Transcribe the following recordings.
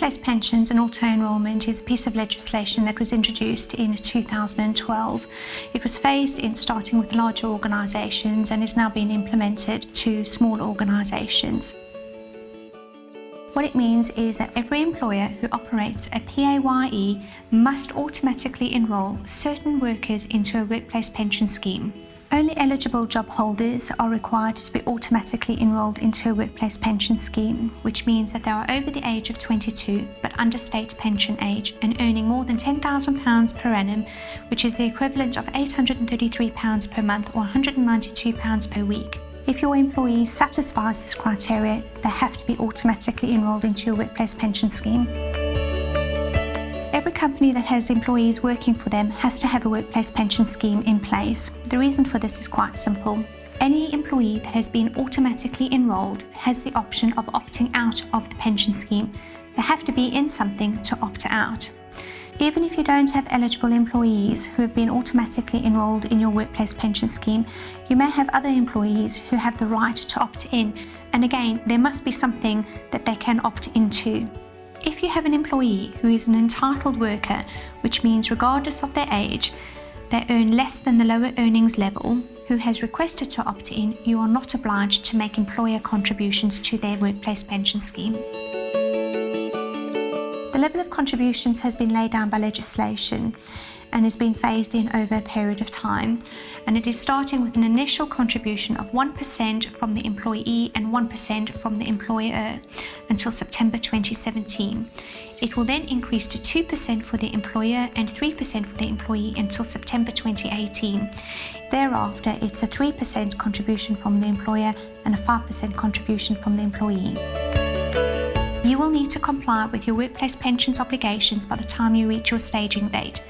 Workplace pensions and auto-enrolment is a piece of legislation that was introduced in 2012. It was phased in starting with larger organisations and is now being implemented to small organisations. What it means is that every employer who operates a PAYE must automatically enrol certain workers into a workplace pension scheme. Only eligible job holders are required to be automatically enrolled into a workplace pension scheme, which means that they are over the age of 22 but under state pension age and earning more than £10,000 per annum, which is the equivalent of £833 per month or £192 per week. If your employee satisfies this criteria, they have to be automatically enrolled into your workplace pension scheme. Every company that has employees working for them has to have a workplace pension scheme in place. The reason for this is quite simple. Any employee that has been automatically enrolled has the option of opting out of the pension scheme. They have to be in something to opt out. Even if you don't have eligible employees who have been automatically enrolled in your workplace pension scheme, you may have other employees who have the right to opt in. And again, there must be something that they can opt into. If you have an employee who is an entitled worker, which means regardless of their age, they earn less than the lower earnings level, who has requested to opt in, you are not obliged to make employer contributions to their workplace pension scheme. The level of contributions has been laid down by legislation and has been phased in over a period of time, and it is starting with an initial contribution of 1% from the employee and 1% from the employer until September 2017. It will then increase to 2% for the employer and 3% for the employee until September 2018. Thereafter, it's a 3% contribution from the employer and a 5% contribution from the employee. You will need to comply with your workplace pensions obligations by the time you reach your staging date.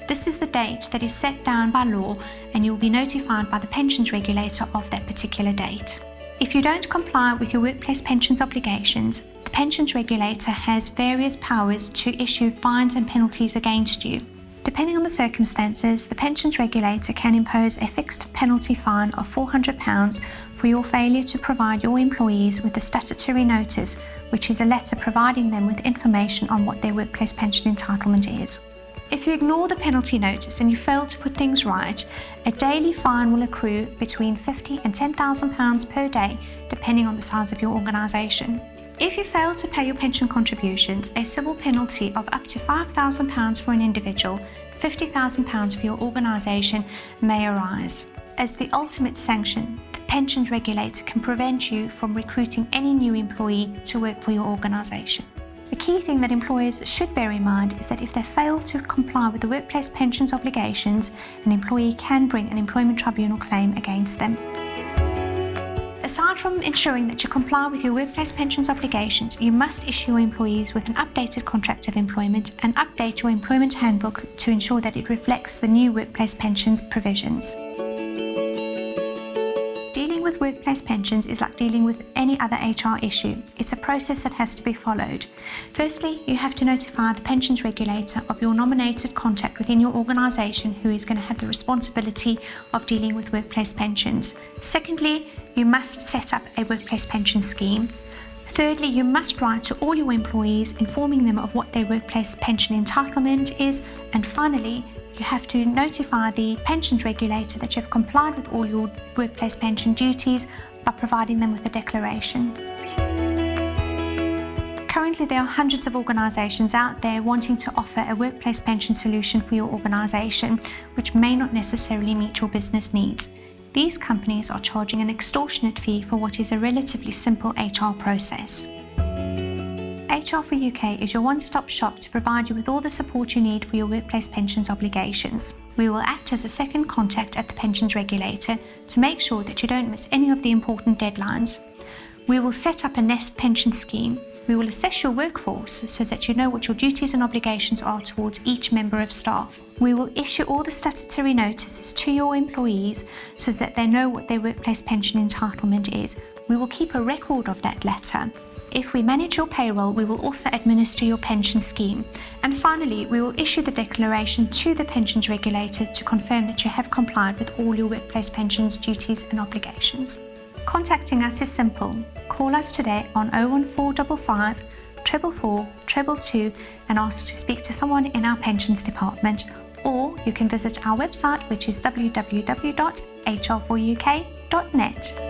This is the date that is set down by law, and you will be notified by the pensions regulator of that particular date. If you don't comply with your workplace pensions obligations, the pensions regulator has various powers to issue fines and penalties against you. Depending on the circumstances, the pensions regulator can impose a fixed penalty fine of £400 for your failure to provide your employees with a statutory notice, which is a letter providing them with information on what their workplace pension entitlement is. If you ignore the penalty notice and you fail to put things right, a daily fine will accrue between £50,000 and £10,000 per day, depending on the size of your organisation. If you fail to pay your pension contributions, a civil penalty of up to £5,000 for an individual, £50,000 for your organisation may arise. As the ultimate sanction, the pensions regulator can prevent you from recruiting any new employee to work for your organisation. The key thing that employers should bear in mind is that if they fail to comply with the workplace pensions obligations, an employee can bring an employment tribunal claim against them. Aside from ensuring that you comply with your workplace pensions obligations, you must issue your employees with an updated contract of employment and update your employment handbook to ensure that it reflects the new workplace pensions provisions. Dealing with workplace pensions is like dealing with any other HR issue. It's a process that has to be followed. Firstly, you have to notify the pensions regulator of your nominated contact within your organisation who is going to have the responsibility of dealing with workplace pensions. Secondly, you must set up a workplace pension scheme. Thirdly, you must write to all your employees informing them of what their workplace pension entitlement is. And finally, you have to notify the pensions regulator that you have complied with all your workplace pension duties by providing them with a declaration. Currently, there are hundreds of organisations out there wanting to offer a workplace pension solution for your organisation, which may not necessarily meet your business needs. These companies are charging an extortionate fee for what is a relatively simple HR process. HR for UK is your one-stop shop to provide you with all the support you need for your workplace pensions obligations. We will act as a second contact at the pensions regulator to make sure that you don't miss any of the important deadlines. We will set up a nest pension scheme. We will assess your workforce so that you know what your duties and obligations are towards each member of staff. We will issue all the statutory notices to your employees so that they know what their workplace pension entitlement is. We will keep a record of that letter. If we manage your payroll, we will also administer your pension scheme. And finally, we will issue the declaration to the pensions regulator to confirm that you have complied with all your workplace pensions duties and obligations. Contacting us is simple. Call us today on 01455 444 222 and ask to speak to someone in our pensions department, or you can visit our website, which is www.hr4uk.net.